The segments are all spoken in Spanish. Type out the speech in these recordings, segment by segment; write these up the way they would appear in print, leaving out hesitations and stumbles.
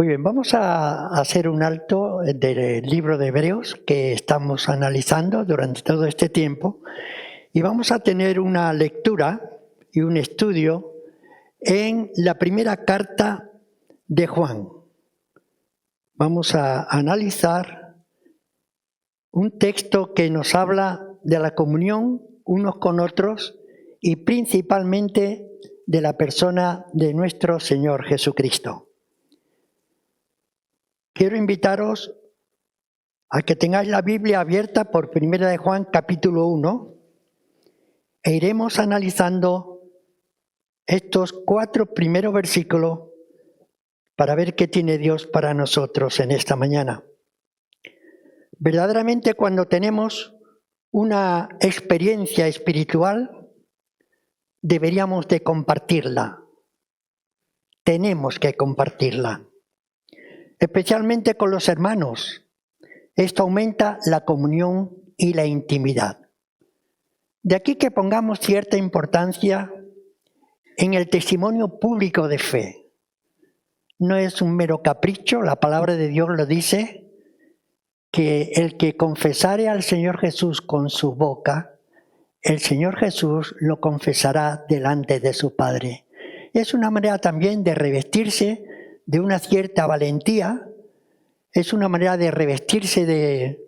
Muy bien, vamos a hacer un alto del libro de Hebreos que estamos analizando durante todo este tiempo y vamos a tener una lectura y un estudio en la primera carta de Juan. Vamos a analizar un texto que nos habla de la comunión unos con otros y principalmente de la persona de nuestro Señor Jesucristo. Quiero invitaros a que tengáis la Biblia abierta por 1 de Juan capítulo 1 e iremos analizando estos 4 primeros versículos para ver qué tiene Dios para nosotros en esta mañana. Verdaderamente cuando tenemos una experiencia espiritual deberíamos de compartirla. Tenemos que compartirla. Especialmente con los hermanos. Esto aumenta la comunión y la intimidad. De aquí que pongamos cierta importancia en el testimonio público de fe. No es un mero capricho, la palabra de Dios lo dice, que el que confesare al Señor Jesús con su boca, el Señor Jesús lo confesará delante de su Padre. Es una manera también de revestirse de una cierta valentía, es una manera de revestirse de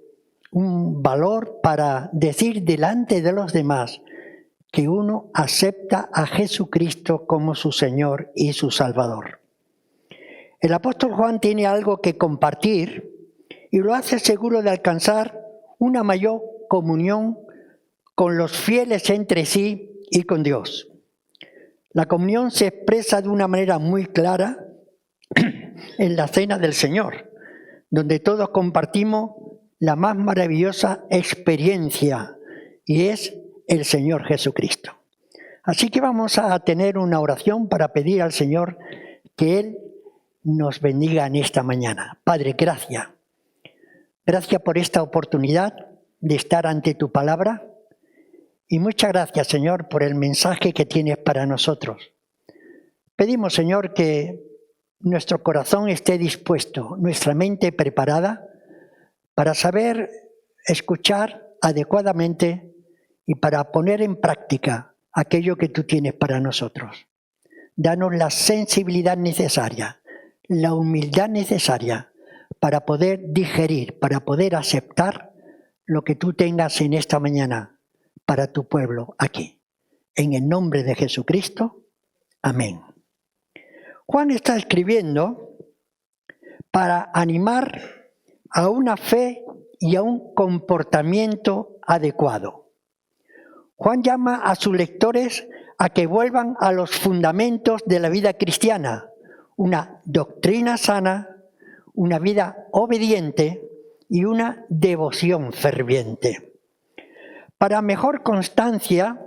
un valor para decir delante de los demás que uno acepta a Jesucristo como su Señor y su Salvador. El apóstol Juan tiene algo que compartir y lo hace seguro de alcanzar una mayor comunión con los fieles entre sí y con Dios. La comunión se expresa de una manera muy clara en la cena del Señor, donde todos compartimos la más maravillosa experiencia y es el Señor Jesucristo. Así que vamos a tener una oración para pedir al Señor que Él nos bendiga en esta mañana. Padre, gracias. Gracias por esta oportunidad de estar ante tu palabra y muchas gracias, Señor, por el mensaje que tienes para nosotros. Pedimos, Señor, que nuestro corazón esté dispuesto, nuestra mente preparada para saber escuchar adecuadamente y para poner en práctica aquello que tú tienes para nosotros. Danos la sensibilidad necesaria, la humildad necesaria para poder digerir, para poder aceptar lo que tú tengas en esta mañana para tu pueblo aquí. En el nombre de Jesucristo, amén. Juan está escribiendo para animar a una fe y a un comportamiento adecuado. Juan llama a sus lectores a que vuelvan a los fundamentos de la vida cristiana, una doctrina sana, una vida obediente y una devoción ferviente. Para mejor constancia,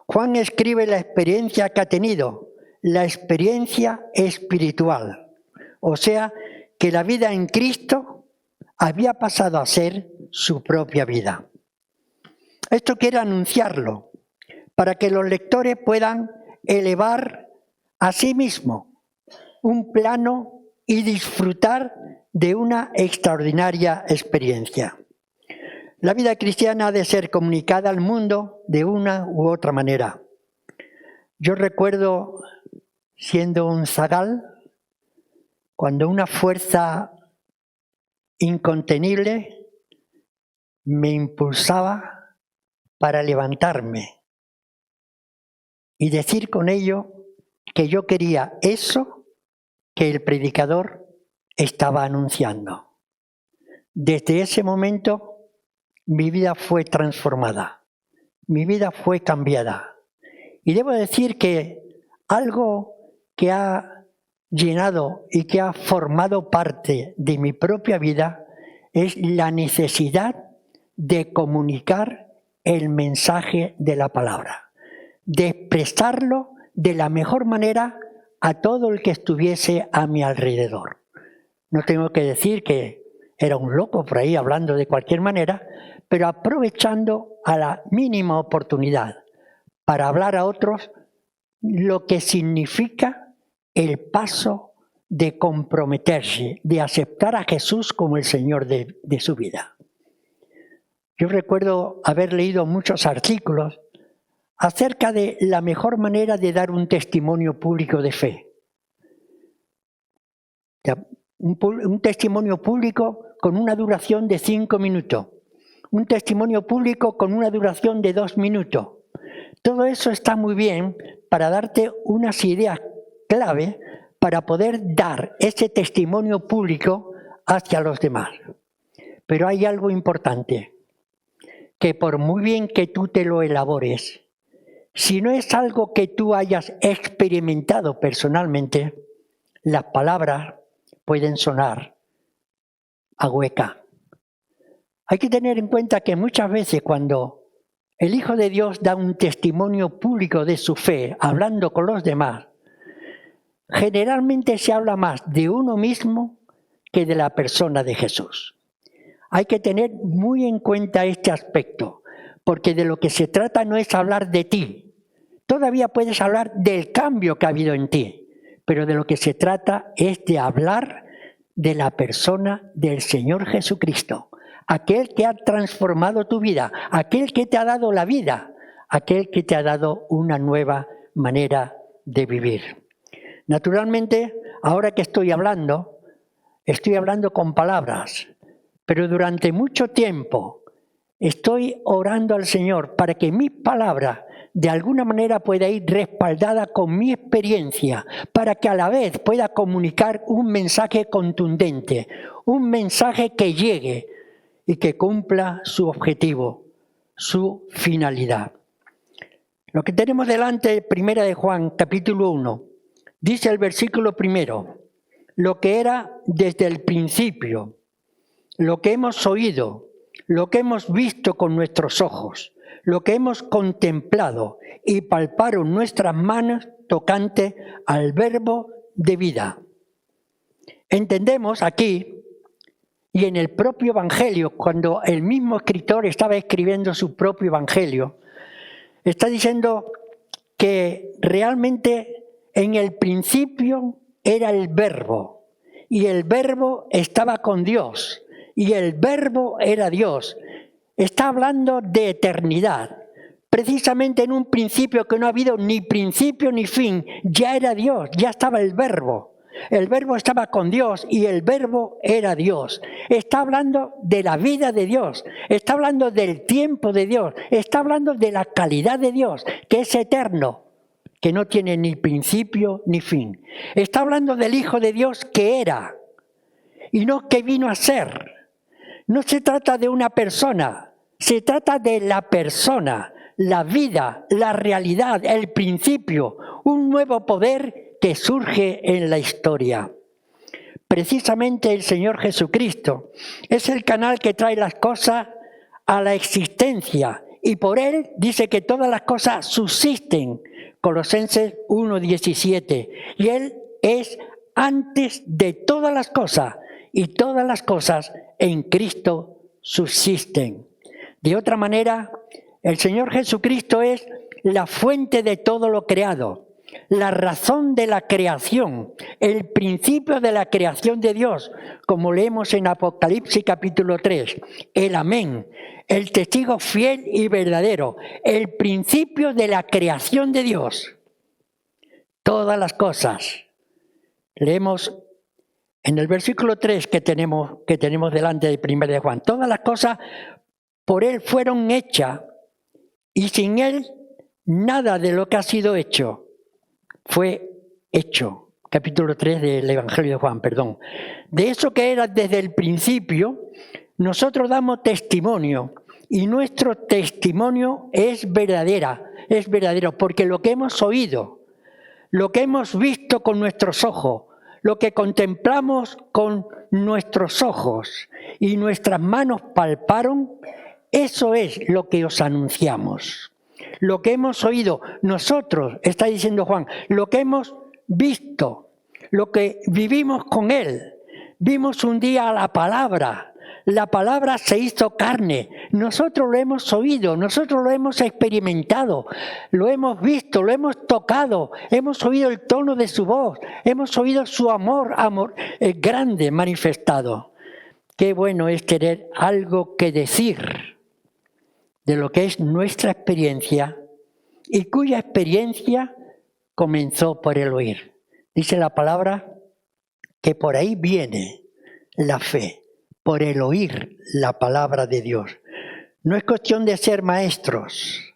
Juan escribe la experiencia que ha tenido, la experiencia espiritual, o sea, que la vida en Cristo había pasado a ser su propia vida. Esto quiere anunciarlo, para que los lectores puedan elevar a sí mismos un plano y disfrutar de una extraordinaria experiencia. La vida cristiana ha de ser comunicada al mundo de una u otra manera. Yo recuerdo, siendo un zagal, cuando una fuerza incontenible me impulsaba para levantarme y decir con ello que yo quería eso que el predicador estaba anunciando. Desde ese momento mi vida fue transformada, mi vida fue cambiada. Y debo decir que algo que ha llenado y que ha formado parte de mi propia vida es la necesidad de comunicar el mensaje de la palabra, de expresarlo de la mejor manera a todo el que estuviese a mi alrededor. No tengo que decir que era un loco por ahí hablando de cualquier manera, pero aprovechando a la mínima oportunidad para hablar a otros lo que significa el paso de comprometerse, de aceptar a Jesús como el Señor de su vida. Yo recuerdo haber leído muchos artículos acerca de la mejor manera de dar un testimonio público de fe. Un testimonio público con una duración de 5 minutos. Un testimonio público con una duración de 2 minutos. Todo eso está muy bien para darte unas ideas clave para poder dar ese testimonio público hacia los demás. Pero hay algo importante, que por muy bien que tú te lo elabores, si no es algo que tú hayas experimentado personalmente, las palabras pueden sonar a hueca. Hay que tener en cuenta que muchas veces cuando el Hijo de Dios da un testimonio público de su fe, hablando con los demás, generalmente se habla más de uno mismo que de la persona de Jesús. Hay que tener muy en cuenta este aspecto, porque de lo que se trata no es hablar de ti. Todavía puedes hablar del cambio que ha habido en ti, pero de lo que se trata es de hablar de la persona del Señor Jesucristo, aquel que ha transformado tu vida, aquel que te ha dado la vida, aquel que te ha dado una nueva manera de vivir. Naturalmente, ahora que estoy hablando con palabras, pero durante mucho tiempo estoy orando al Señor para que mis palabras de alguna manera pueda ir respaldada con mi experiencia, para que a la vez pueda comunicar un mensaje contundente, un mensaje que llegue y que cumpla su objetivo, su finalidad. Lo que tenemos delante, Primera de Juan, capítulo 1, dice el versículo 1, lo que era desde el principio, lo que hemos oído, lo que hemos visto con nuestros ojos, lo que hemos contemplado y palparon nuestras manos tocante al verbo de vida. Entendemos aquí, y en el propio Evangelio, cuando el mismo escritor estaba escribiendo su propio Evangelio, está diciendo que realmente en el principio era el verbo, y el verbo estaba con Dios, y el verbo era Dios. Está hablando de eternidad. Precisamente en un principio que no ha habido ni principio ni fin, ya era Dios, ya estaba el verbo. El verbo estaba con Dios y el verbo era Dios. Está hablando de la vida de Dios, está hablando del tiempo de Dios, está hablando de la calidad de Dios, que es eterno, que no tiene ni principio ni fin. Está hablando del Hijo de Dios que era y no que vino a ser. No se trata de una persona, se trata de la persona, la vida, la realidad, el principio, un nuevo poder que surge en la historia. Precisamente el Señor Jesucristo es el canal que trae las cosas a la existencia y por Él dice que todas las cosas subsisten, Colosenses 1:17, y Él es antes de todas las cosas y todas las cosas en Cristo subsisten. De otra manera, el Señor Jesucristo es la fuente de todo lo creado, la razón de la creación, el principio de la creación de Dios, como leemos en Apocalipsis capítulo 3, el amén, el testigo fiel y verdadero, el principio de la creación de Dios. Todas las cosas. Leemos en el versículo 3 que tenemos delante de 1 de Juan, todas las cosas por Él fueron hechas y sin Él nada de lo que ha sido hecho fue hecho. Capítulo 3 del Evangelio de Juan, perdón. De eso que era desde el principio, nosotros damos testimonio y nuestro testimonio es verdadero, porque lo que hemos oído, lo que hemos visto con nuestros ojos, lo que contemplamos con nuestros ojos y nuestras manos palparon, eso es lo que os anunciamos. Lo que hemos oído nosotros, está diciendo Juan, lo que hemos visto, lo que vivimos con Él. Vimos un día la palabra se hizo carne, Nosotros lo hemos oído, nosotros lo hemos experimentado, lo hemos visto, lo hemos tocado, hemos oído el tono de su voz, hemos oído su amor grande manifestado. Qué bueno es tener algo que decir de lo que es nuestra experiencia y cuya experiencia comenzó por el oír. Dice la palabra que por ahí viene la fe, por el oír la palabra de Dios. No es cuestión de ser maestros,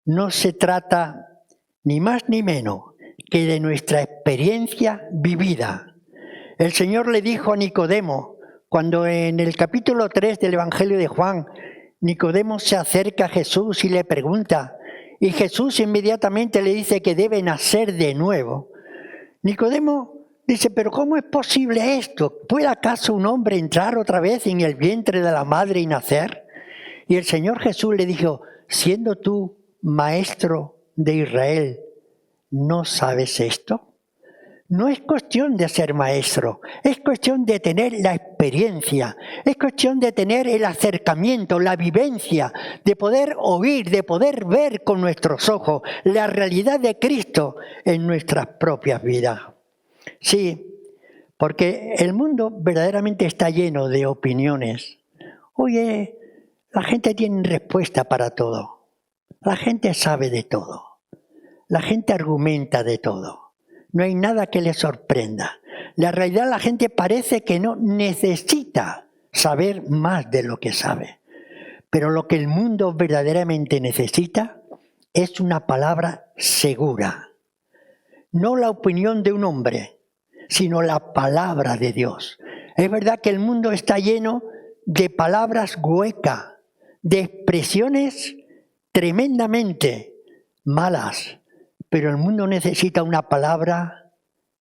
no se trata ni más ni menos que de nuestra experiencia vivida. El Señor le dijo a Nicodemo, cuando en el capítulo 3 del Evangelio de Juan, Nicodemo se acerca a Jesús y le pregunta, y Jesús inmediatamente le dice que debe nacer de nuevo. Nicodemo dice, pero ¿cómo es posible esto? ¿Puede acaso un hombre entrar otra vez en el vientre de la madre y nacer? Y el Señor Jesús le dijo, siendo tú maestro de Israel, ¿no sabes esto? No es cuestión de ser maestro, es cuestión de tener la experiencia, es cuestión de tener el acercamiento, la vivencia, de poder oír, de poder ver con nuestros ojos la realidad de Cristo en nuestras propias vidas. Sí, porque el mundo verdaderamente está lleno de opiniones. Oye, la gente tiene respuesta para todo, la gente sabe de todo, la gente argumenta de todo. No hay nada que le sorprenda. La realidad, la gente parece que no necesita saber más de lo que sabe. Pero lo que el mundo verdaderamente necesita es una palabra segura. No la opinión de un hombre, sino la palabra de Dios. Es verdad que el mundo está lleno de palabras huecas, de expresiones tremendamente malas. Pero el mundo necesita una palabra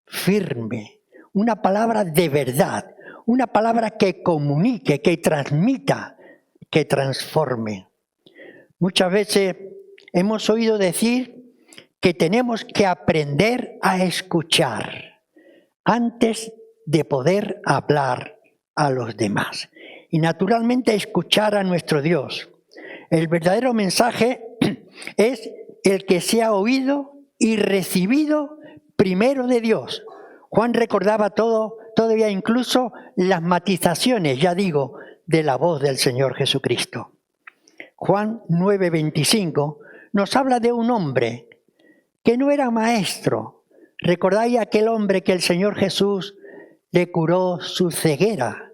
firme, una palabra de verdad, una palabra que comunique, que transmita, que transforme. Muchas veces hemos oído decir que tenemos que aprender a escuchar antes de poder hablar a los demás. Y naturalmente escuchar a nuestro Dios. El verdadero mensaje es el que se ha oído y recibido primero de Dios. Juan recordaba todavía incluso las matizaciones, ya digo, de la voz del Señor Jesucristo. Juan 9:25 nos habla de un hombre que no era maestro. ¿Recordáis aquel hombre que el Señor Jesús le curó su ceguera?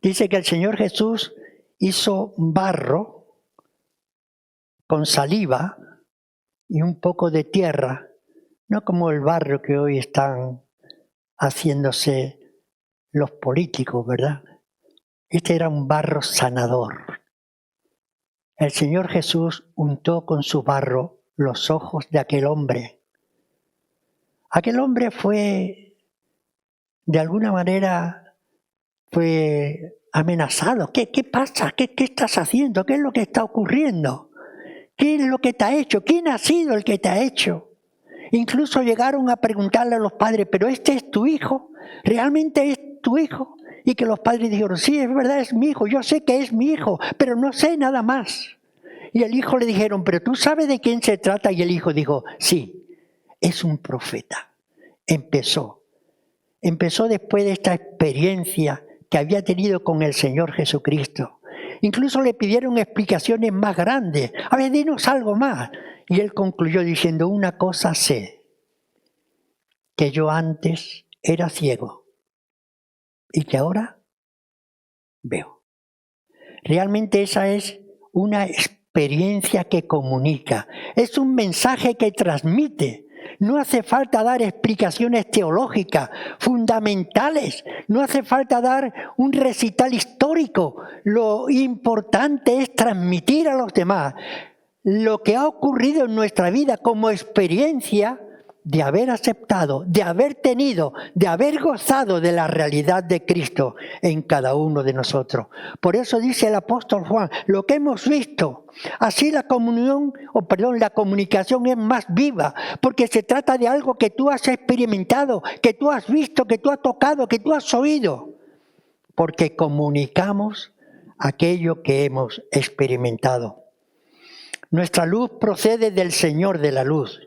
Dice que el Señor Jesús hizo barro con saliva y un poco de tierra, no como el barro que hoy están haciéndose los políticos, ¿verdad? Este era un barro sanador. El Señor Jesús untó con su barro los ojos de aquel hombre. Aquel hombre fue, de alguna manera, fue amenazado. ¿Qué pasa? ¿Qué estás haciendo? ¿Qué es lo que está ocurriendo? ¿Qué es lo que te ha hecho? ¿Quién ha sido el que te ha hecho? Incluso llegaron a preguntarle a los padres, ¿pero este es tu hijo? ¿Realmente es tu hijo? Y que los padres dijeron, sí, es verdad, es mi hijo, yo sé que es mi hijo, pero no sé nada más. Y el hijo le dijeron, ¿pero tú sabes de quién se trata? Y el hijo dijo, sí, es un profeta. Empezó después de esta experiencia que había tenido con el Señor Jesucristo. Incluso le pidieron explicaciones más grandes. A ver, dinos algo más. Y él concluyó diciendo, una cosa sé, que yo antes era ciego y que ahora veo. Realmente esa es una experiencia que comunica, es un mensaje que transmite. No hace falta dar explicaciones teológicas fundamentales, no hace falta dar un recital histórico. Lo importante es transmitir a los demás lo que ha ocurrido en nuestra vida como experiencia de haber aceptado, de haber tenido, de haber gozado de la realidad de Cristo en cada uno de nosotros. Por eso dice el apóstol Juan, lo que hemos visto, así la comunicación es más viva, porque se trata de algo que tú has experimentado, que tú has visto, que tú has tocado, que tú has oído, porque comunicamos aquello que hemos experimentado. Nuestra luz procede del Señor de la luz,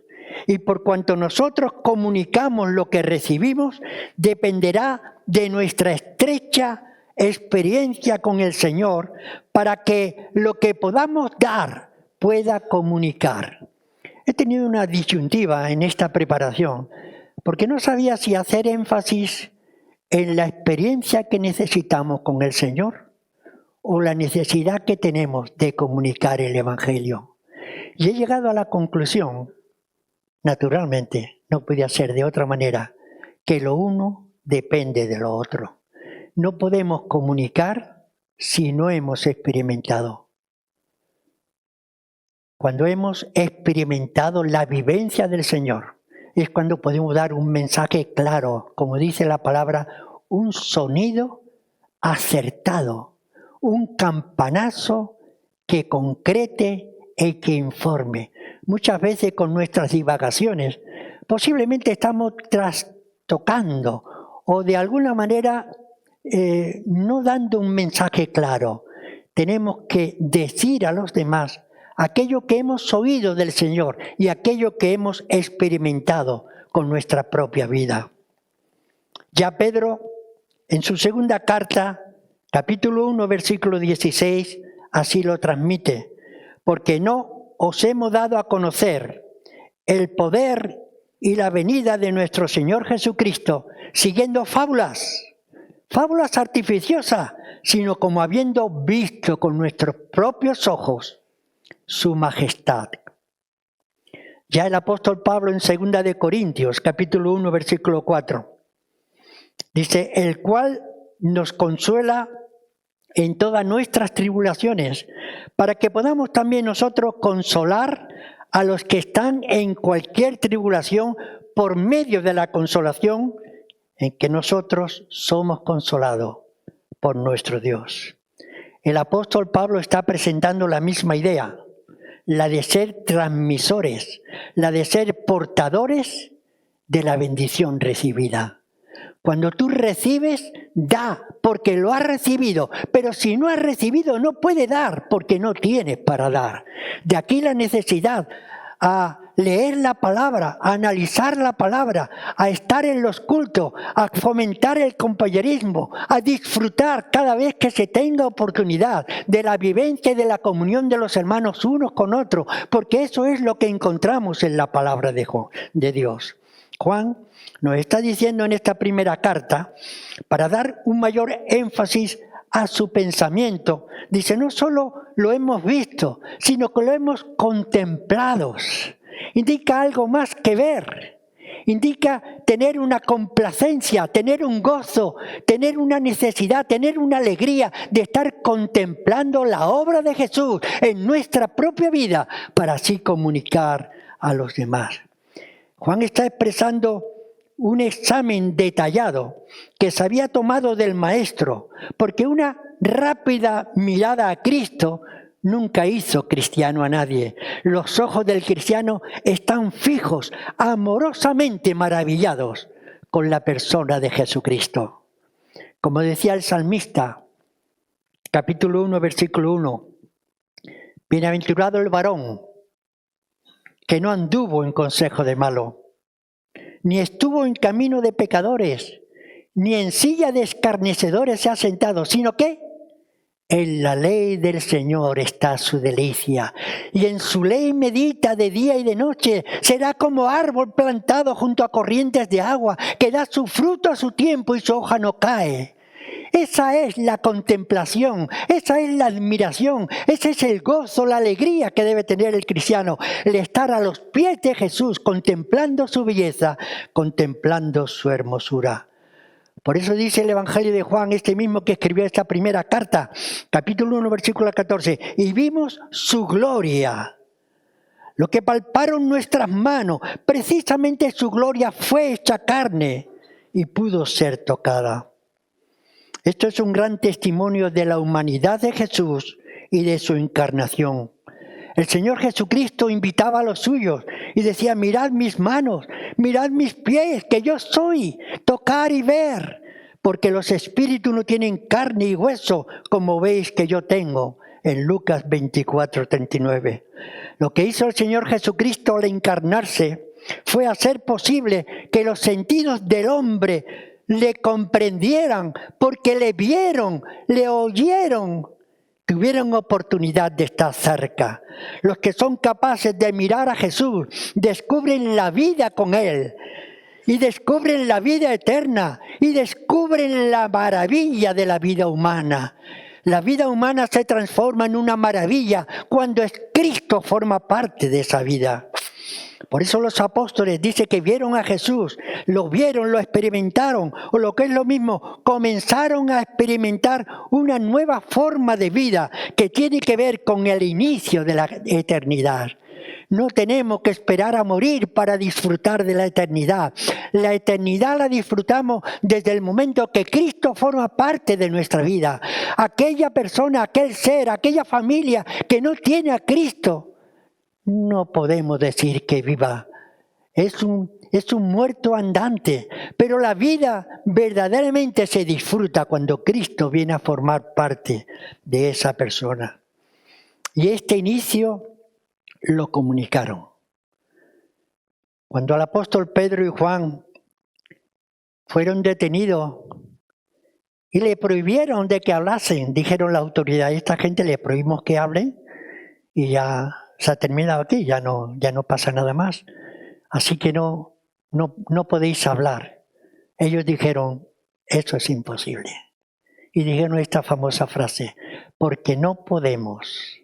y por cuanto nosotros comunicamos lo que recibimos, dependerá de nuestra estrecha experiencia con el Señor para que lo que podamos dar pueda comunicar. He tenido una disyuntiva en esta preparación, porque no sabía si hacer énfasis en la experiencia que necesitamos con el Señor o la necesidad que tenemos de comunicar el Evangelio. Y he llegado a la conclusión, naturalmente, no podía ser de otra manera, que lo uno depende de lo otro. No podemos comunicar si no hemos experimentado. Cuando hemos experimentado la vivencia del Señor, es cuando podemos dar un mensaje claro, como dice la palabra, un sonido acertado, un campanazo que concrete y que informe. Muchas veces con nuestras divagaciones, posiblemente estamos trastocando o de alguna manera no dando un mensaje claro. Tenemos que decir a los demás aquello que hemos oído del Señor y aquello que hemos experimentado con nuestra propia vida. Ya Pedro, en su segunda carta, capítulo 1, versículo 16, así lo transmite. Porque no os hemos dado a conocer el poder y la venida de nuestro Señor Jesucristo, siguiendo fábulas artificiosas, sino como habiendo visto con nuestros propios ojos su majestad. Ya el apóstol Pablo en 2 de Corintios, capítulo 1, versículo 4, dice, el cual nos consuela en todas nuestras tribulaciones, para que podamos también nosotros consolar a los que están en cualquier tribulación por medio de la consolación en que nosotros somos consolados por nuestro Dios. El apóstol Pablo está presentando la misma idea, la de ser transmisores, la de ser portadores de la bendición recibida. Cuando tú recibes, da porque lo has recibido, pero si no has recibido no puede dar porque no tienes para dar. De aquí la necesidad a leer la palabra, a analizar la palabra, a estar en los cultos, a fomentar el compañerismo, a disfrutar cada vez que se tenga oportunidad de la vivencia y de la comunión de los hermanos unos con otros, porque eso es lo que encontramos en la palabra de Dios. Juan nos está diciendo en esta primera carta, para dar un mayor énfasis a su pensamiento, dice, no solo lo hemos visto, sino que lo hemos contemplado. Indica algo más que ver, indica tener una complacencia, tener un gozo, tener una necesidad, tener una alegría de estar contemplando la obra de Jesús en nuestra propia vida para así comunicar a los demás. Juan está expresando un examen detallado que se había tomado del Maestro, porque una rápida mirada a Cristo nunca hizo cristiano a nadie. Los ojos del cristiano están fijos, amorosamente maravillados con la persona de Jesucristo. Como decía el salmista, capítulo 1, versículo 1, bienaventurado el varón que no anduvo en consejo de malo, ni estuvo en camino de pecadores, ni en silla de escarnecedores se ha sentado, sino que en la ley del Señor está su delicia, y en su ley medita de día y de noche. Será como árbol plantado junto a corrientes de agua, que da su fruto a su tiempo y su hoja no cae. Esa es la contemplación, esa es la admiración, ese es el gozo, la alegría que debe tener el cristiano, el estar a los pies de Jesús, contemplando su belleza, contemplando su hermosura. Por eso dice el Evangelio de Juan, este mismo que escribió esta primera carta, capítulo 1, versículo 14, y vimos su gloria. Lo que palparon nuestras manos, precisamente su gloria fue hecha carne y pudo ser tocada. Esto es un gran testimonio de la humanidad de Jesús y de su encarnación. El Señor Jesucristo invitaba a los suyos y decía, mirad mis manos, mirad mis pies, que yo soy, tocar y ver. porque los espíritus no tienen carne y hueso, como veis que yo tengo, en Lucas 24:39. Lo que hizo el Señor Jesucristo al encarnarse fue hacer posible que los sentidos del hombre le comprendieran, porque le vieron, le oyeron, tuvieron oportunidad de estar cerca. Los que son capaces de mirar a Jesús descubren la vida con Él, y descubren la vida eterna, y descubren la maravilla de la vida humana. La vida humana se transforma en una maravilla cuando Cristo forma parte de esa vida. Por eso los apóstoles dicen que vieron a Jesús, lo vieron, lo experimentaron, o lo que es lo mismo, comenzaron a experimentar una nueva forma de vida que tiene que ver con el inicio de la eternidad. No tenemos que esperar a morir para disfrutar de la eternidad. La eternidad la disfrutamos desde el momento que Cristo forma parte de nuestra vida. Aquella persona, aquel ser, aquella familia que no tiene a Cristo, no podemos decir que viva. Es un muerto andante, pero la vida verdaderamente se disfruta cuando Cristo viene a formar parte de esa persona. Y este inicio lo comunicaron. Cuando el apóstol Pedro y Juan fueron detenidos y le prohibieron de que hablasen, dijeron la autoridad, esta gente le prohibimos que hablen y ya se ha terminado aquí, ya no pasa nada más. Así que no podéis hablar. Ellos dijeron, eso es imposible. Y dijeron esta famosa frase, porque no podemos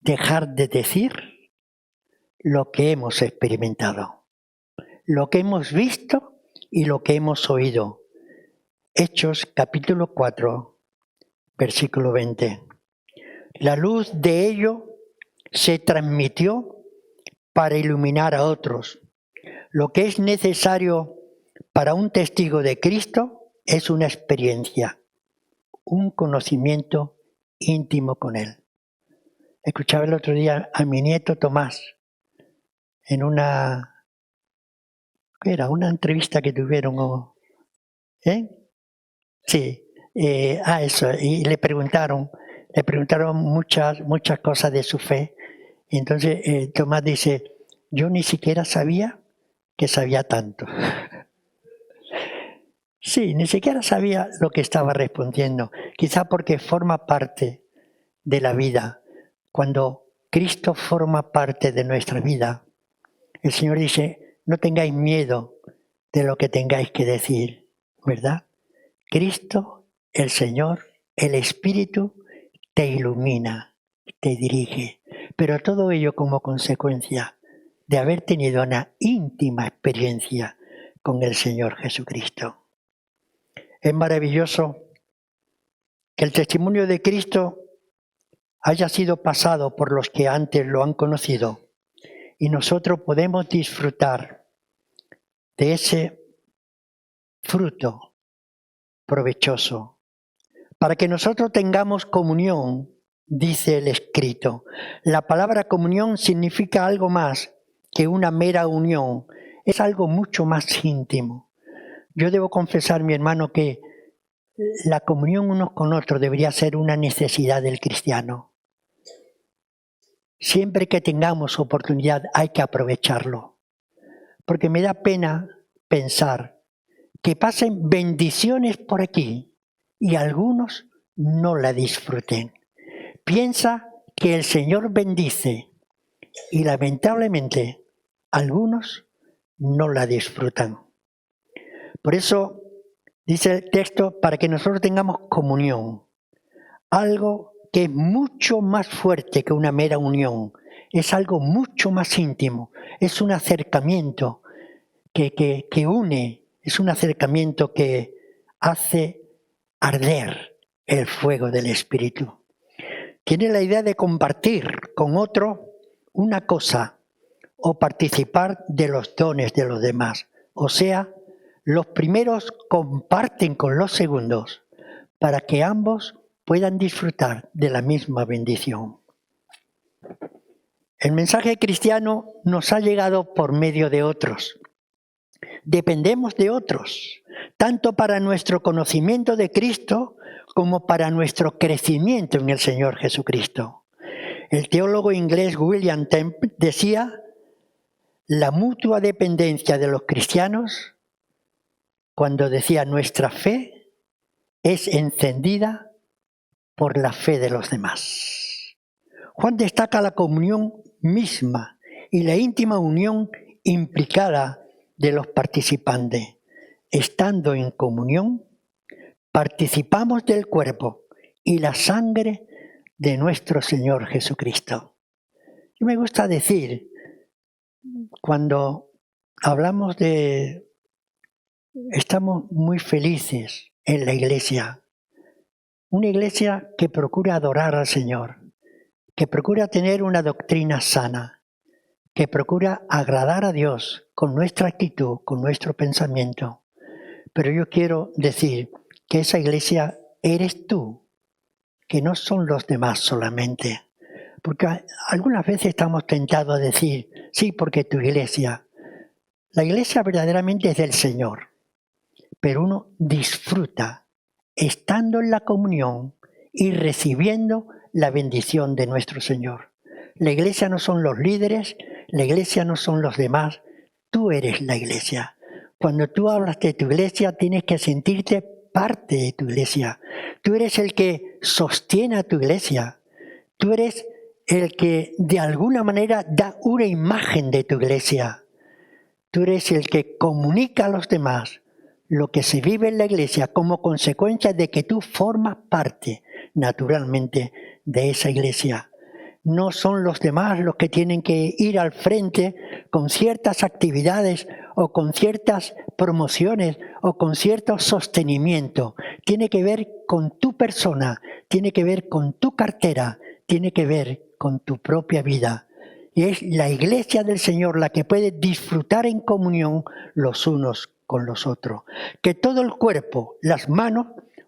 dejar de decir lo que hemos experimentado, lo que hemos visto y lo que hemos oído. Hechos capítulo 4, versículo 20. La luz de ello se transmitió para iluminar a otros. Lo que es necesario para un testigo de Cristo es una experiencia, un conocimiento íntimo con Él. Escuchaba el otro día a mi nieto Tomás en una entrevista que tuvieron, Sí, eso, y le preguntaron muchas cosas de su fe. Y entonces Tomás dice, yo ni siquiera sabía que sabía tanto. Sí, ni siquiera sabía lo que estaba respondiendo, quizá porque forma parte de la vida. Cuando Cristo forma parte de nuestra vida, el Señor dice, no tengáis miedo de lo que tengáis que decir, ¿verdad? Cristo, el Señor, el Espíritu, te ilumina, te dirige, pero todo ello como consecuencia de haber tenido una íntima experiencia con el Señor Jesucristo. Es maravilloso que el testimonio de Cristo haya sido pasado por los que antes lo han conocido y nosotros podemos disfrutar de ese fruto provechoso. Para que nosotros tengamos comunión, dice el escrito. La palabra comunión significa algo más que una mera unión. Es algo mucho más íntimo. Yo debo confesar, mi hermano, que la comunión unos con otros debería ser una necesidad del cristiano. Siempre que tengamos oportunidad hay que aprovecharlo. Porque me da pena pensar que pasen bendiciones por aquí y algunos no la disfruten. Piensa que el Señor bendice y lamentablemente algunos no la disfrutan. Por eso dice el texto, para que nosotros tengamos comunión, algo que es mucho más fuerte que una mera unión, es algo mucho más íntimo, es un acercamiento que une, es un acercamiento que hace arder el fuego del Espíritu. Tiene la idea de compartir con otro una cosa o participar de los dones de los demás. O sea, los primeros comparten con los segundos para que ambos puedan disfrutar de la misma bendición. El mensaje cristiano nos ha llegado por medio de otros. Dependemos de otros. tanto para nuestro conocimiento de Cristo como para nuestro crecimiento en el Señor Jesucristo. El teólogo inglés William Temple decía: la mutua dependencia de los cristianos, cuando decía nuestra fe es encendida por la fe de los demás. Juan destaca la comunión misma y la íntima unión implicada de los participantes. Estando en comunión, participamos del cuerpo y la sangre de nuestro Señor Jesucristo. Y me gusta decir, cuando hablamos de estamos muy felices en la iglesia, una iglesia que procura adorar al Señor, que procura tener una doctrina sana, que procura agradar a Dios con nuestra actitud, con nuestro pensamiento. Pero yo quiero decir que esa iglesia eres tú, que no son los demás solamente. Porque algunas veces estamos tentados a decir, sí, porque tu iglesia. La iglesia verdaderamente es del Señor, pero uno disfruta estando en la comunión y recibiendo la bendición de nuestro Señor. La iglesia no son los líderes, la iglesia no son los demás, tú eres la iglesia. Cuando tú hablas de tu iglesia, tienes que sentirte parte de tu iglesia. Tú eres el que sostiene a tu iglesia. Tú eres el que de alguna manera da una imagen de tu iglesia. Tú eres el que comunica a los demás lo que se vive en la iglesia como consecuencia de que tú formas parte naturalmente de esa iglesia. No son los demás los que tienen que ir al frente con ciertas actividades o con ciertas promociones o con cierto sostenimiento. Tiene que ver con tu persona, tiene que ver con tu cartera, tiene que ver con tu propia vida. Y es la iglesia del Señor la que puede disfrutar en comunión los unos con los otros. Que todo el cuerpo, las manos,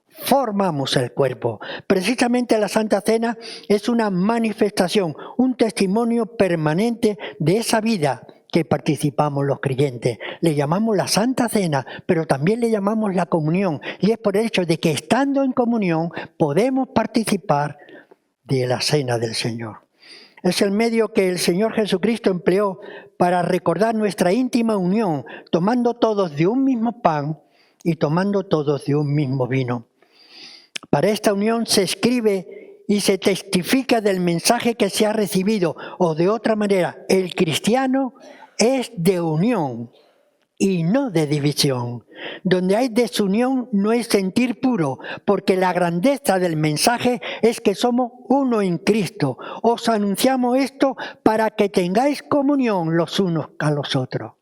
formamos el cuerpo. Precisamente la Santa Cena es una manifestación, un testimonio permanente de esa vida que participamos los creyentes. Le llamamos la Santa Cena, pero también le llamamos la comunión. Y es por el hecho de que estando en comunión podemos participar de la Cena del Señor. Es el medio que el Señor Jesucristo empleó para recordar nuestra íntima unión, tomando todos de un mismo pan y tomando todos de un mismo vino. Para esta unión se escribe y se testifica del mensaje que se ha recibido, o de otra manera, el cristiano es de unión y no de división. Donde hay desunión no hay sentir puro, porque la grandeza del mensaje es que somos uno en Cristo. Os anunciamos esto para que tengáis comunión los unos a los otros.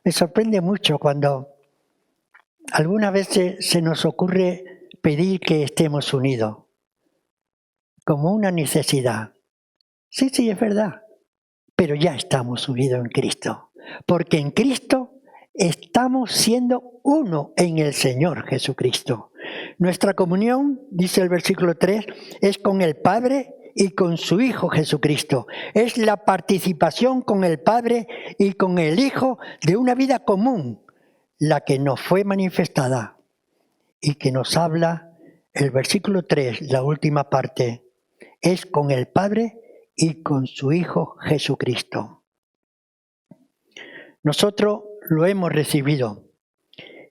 Me sorprende mucho cuando algunas veces se nos ocurre pedir que estemos unidos, como una necesidad. Sí, es verdad, pero ya estamos unidos en Cristo, porque en Cristo estamos siendo uno en el Señor Jesucristo. Nuestra comunión, dice el versículo 3, es con el Padre y con su Hijo Jesucristo. Es la participación con el Padre y con el Hijo de una vida común, la que nos fue manifestada y que nos habla el versículo 3, la última parte, es con el Padre y con su Hijo Jesucristo. Nosotros lo hemos recibido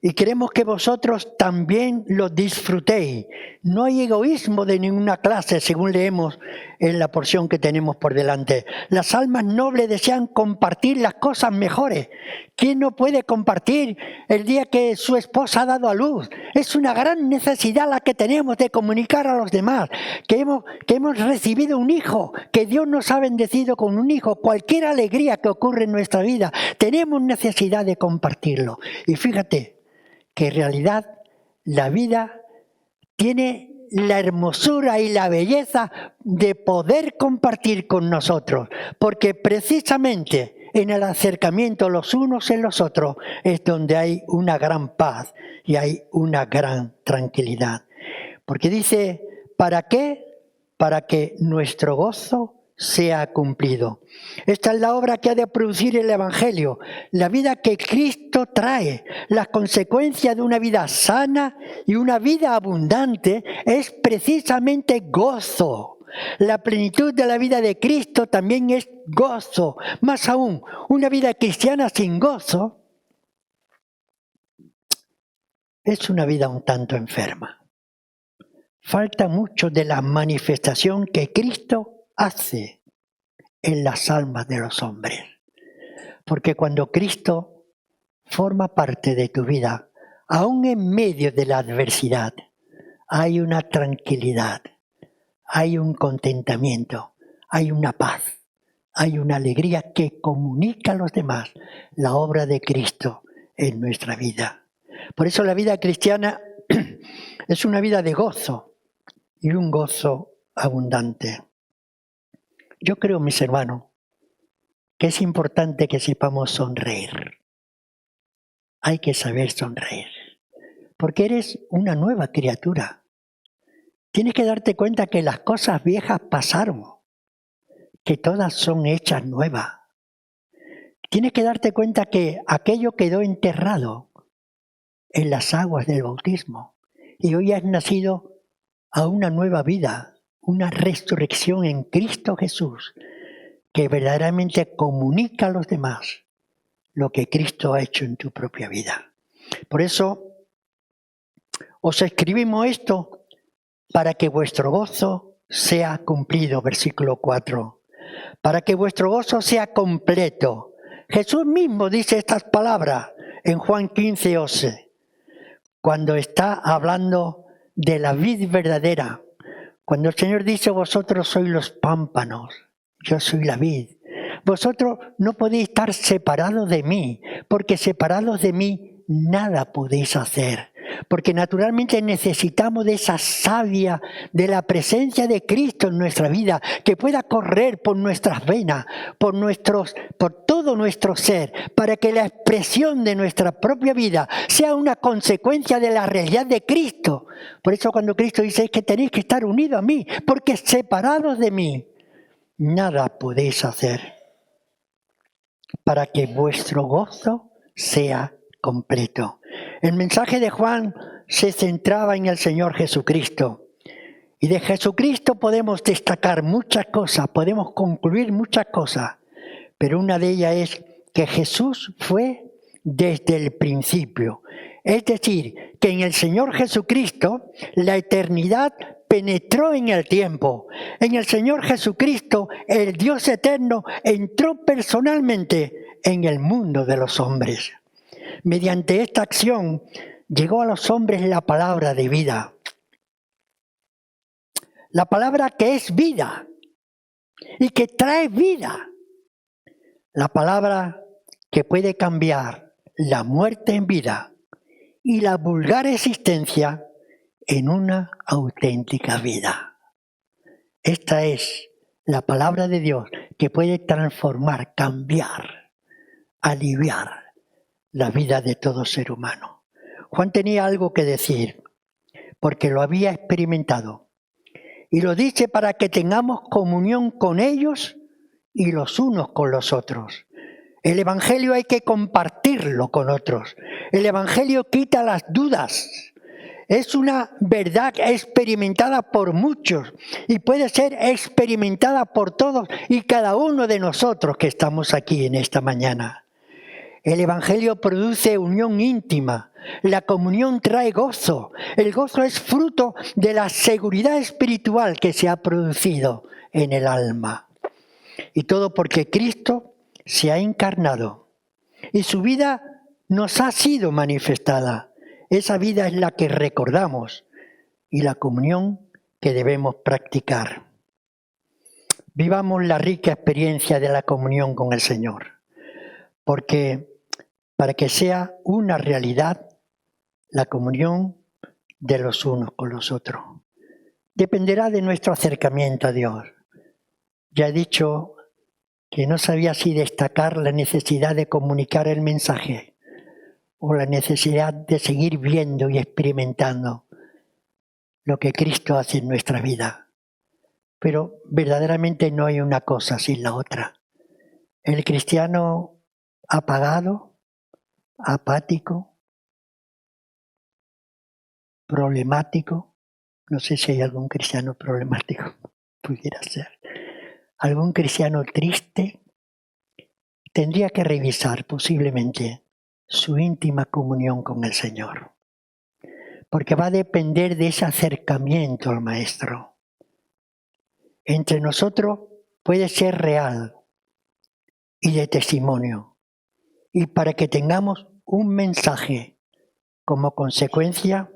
y queremos que vosotros también lo disfrutéis. No hay egoísmo de ninguna clase, según leemos en la porción que tenemos por delante. Las almas nobles desean compartir las cosas mejores. ¿Quién no puede compartir el día que su esposa ha dado a luz? Es una gran necesidad la que tenemos de comunicar a los demás, que hemos recibido un hijo, que Dios nos ha bendecido con un hijo. Cualquier alegría que ocurre en nuestra vida, tenemos necesidad de compartirlo. Y fíjate que en realidad la vida tiene la hermosura y la belleza de poder compartir con nosotros, porque precisamente en el acercamiento los unos en los otros es donde hay una gran paz y hay una gran tranquilidad. Porque dice, ¿para qué? Para que nuestro gozo sea cumplido. Esta es la obra que ha de producir el Evangelio, la vida que Cristo trae. Las consecuencias de una vida sana y una vida abundante es precisamente gozo. La plenitud de la vida de Cristo también es gozo. Más aún, una vida cristiana sin gozo es una vida un tanto enferma. Falta mucho de la manifestación que Cristo hace en las almas de los hombres. Porque cuando Cristo forma parte de tu vida, aún en medio de la adversidad, hay una tranquilidad, hay un contentamiento, hay una paz, hay una alegría que comunica a los demás la obra de Cristo en nuestra vida. Por eso la vida cristiana es una vida de gozo y un gozo abundante. Yo creo, mis hermanos, que es importante que sepamos sonreír. Hay que saber sonreír, porque eres una nueva criatura. Tienes que darte cuenta que las cosas viejas pasaron, que todas son hechas nuevas. Tienes que darte cuenta que aquello quedó enterrado en las aguas del bautismo y hoy has nacido a una nueva vida, una resurrección en Cristo Jesús, que verdaderamente comunica a los demás lo que Cristo ha hecho en tu propia vida. Por eso os escribimos esto para que vuestro gozo sea cumplido, versículo 4. Para que vuestro gozo sea completo. Jesús mismo dice estas palabras en Juan 15:11, cuando está hablando de la vid verdadera. Cuando el Señor dice, vosotros sois los pámpanos, yo soy la vid. Vosotros no podéis estar separados de mí, porque separados de mí nada podéis hacer. Porque naturalmente necesitamos de esa savia, de la presencia de Cristo en nuestra vida, que pueda correr por nuestras venas, por todo nuestro ser, para que la expresión de nuestra propia vida sea una consecuencia de la realidad de Cristo. Por eso cuando Cristo dice es que tenéis que estar unidos a mí, porque separados de mí, nada podéis hacer. Para que vuestro gozo sea completo. El mensaje de Juan se centraba en el Señor Jesucristo. Y de Jesucristo podemos destacar muchas cosas, podemos concluir muchas cosas. Pero una de ellas es que Jesús fue desde el principio. Es decir, que en el Señor Jesucristo la eternidad penetró en el tiempo. En el Señor Jesucristo, el Dios eterno entró personalmente en el mundo de los hombres. Mediante esta acción llegó a los hombres la palabra de vida. La palabra que es vida y que trae vida. La palabra que puede cambiar la muerte en vida y la vulgar existencia en una auténtica vida. Esta es la palabra de Dios que puede transformar, cambiar, aliviar la vida de todo ser humano. Juan tenía algo que decir, porque lo había experimentado. Y lo dice para que tengamos comunión con ellos y los unos con los otros. El Evangelio hay que compartirlo con otros. El Evangelio quita las dudas. Es una verdad experimentada por muchos y puede ser experimentada por todos y cada uno de nosotros que estamos aquí en esta mañana. El Evangelio produce unión íntima. La comunión trae gozo. El gozo es fruto de la seguridad espiritual que se ha producido en el alma. Y todo porque Cristo se ha encarnado y su vida nos ha sido manifestada. Esa vida es la que recordamos y la comunión que debemos practicar. Vivamos la rica experiencia de la comunión con el Señor, porque para que sea una realidad la comunión de los unos con los otros, dependerá de nuestro acercamiento a Dios. Ya he dicho que no sabía si destacar la necesidad de comunicar el mensaje o la necesidad de seguir viendo y experimentando lo que Cristo hace en nuestra vida. pero verdaderamente no hay una cosa sin la otra. El cristiano apagado, apático, problemático, no sé si hay algún cristiano problemático, pudiera ser, algún cristiano triste, tendría que revisar posiblemente su íntima comunión con el Señor, porque va a depender de ese acercamiento al Maestro. Entre nosotros puede ser real y de testimonio, y para que tengamos un mensaje como consecuencia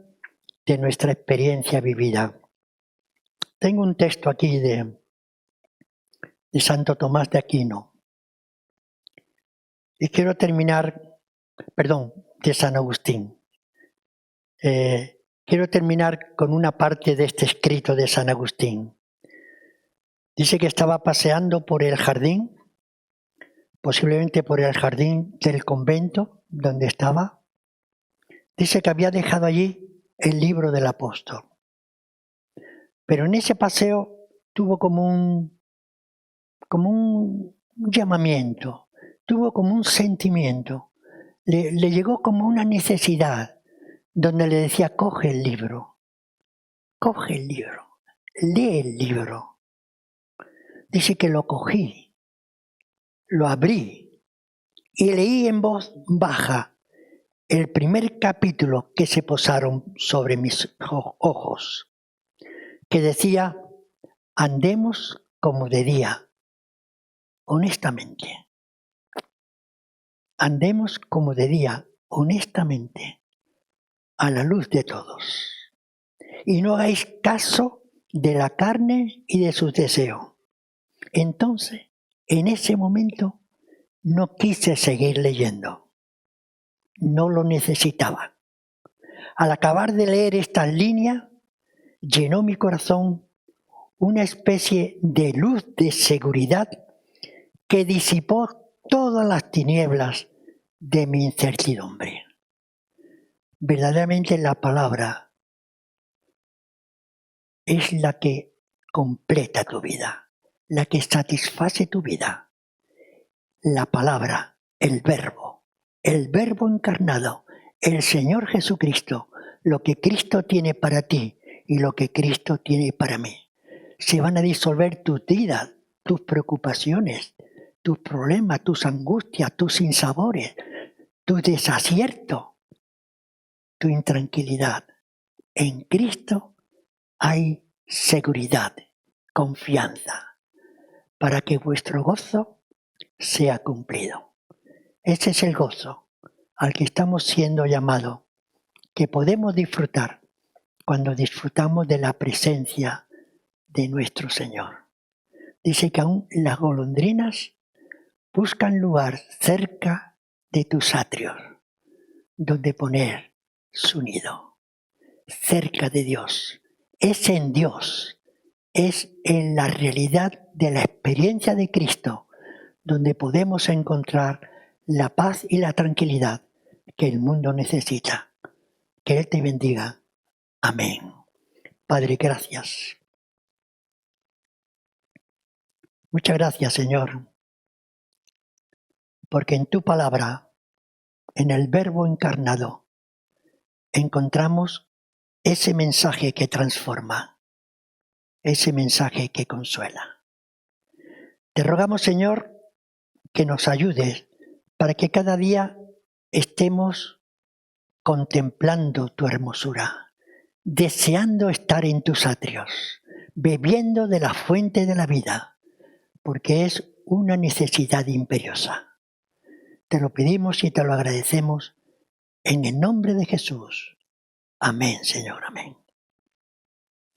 de nuestra experiencia vivida. Tengo un texto aquí de Santo Tomás de Aquino, y quiero terminar, de San Agustín. Quiero terminar con una parte de este escrito de San Agustín. Dice que estaba paseando por el jardín, posiblemente por el jardín del convento donde estaba. Dice que había dejado allí el libro del apóstol. Pero en ese paseo tuvo como un llamamiento, tuvo como un sentimiento. Le llegó como una necesidad donde le decía, coge el libro, lee el libro. Dice que lo cogí, lo abrí y leí en voz baja el primer capítulo que se posaron sobre mis ojos, que decía, andemos como de día, honestamente. Andemos como de día, honestamente, a la luz de todos. Y no hagáis caso de la carne y de sus deseos. Entonces, en ese momento, no quise seguir leyendo. No lo necesitaba. Al acabar de leer estas líneas, llenó mi corazón una especie de luz de seguridad que disipó todas las tinieblas de mi incertidumbre. Verdaderamente la palabra es la que completa tu vida, la que satisface tu vida. La palabra, el verbo encarnado, el Señor Jesucristo, lo que Cristo tiene para ti y lo que Cristo tiene para mí. Se van a disolver tus vidas, tus preocupaciones, tus problemas, tus angustias, tus sinsabores, tus desaciertos, tu intranquilidad. En Cristo hay seguridad, confianza, para que vuestro gozo sea cumplido. Ese es el gozo al que estamos siendo llamados, que podemos disfrutar cuando disfrutamos de la presencia de nuestro Señor. Dice que aún las golondrinas buscan lugar cerca de tus atrios, donde poner su nido, cerca de Dios. Es en Dios, es en la realidad de la experiencia de Cristo, donde podemos encontrar la paz y la tranquilidad que el mundo necesita. Que Él te bendiga. Amén. Padre, gracias. Muchas gracias, Señor, porque en tu palabra, en el Verbo encarnado, encontramos ese mensaje que transforma, ese mensaje que consuela. Te rogamos, Señor, que nos ayudes para que cada día estemos contemplando tu hermosura, deseando estar en tus atrios, bebiendo de la fuente de la vida, porque es una necesidad imperiosa. Te lo pedimos y te lo agradecemos en el nombre de Jesús. Amén, Señor, amén.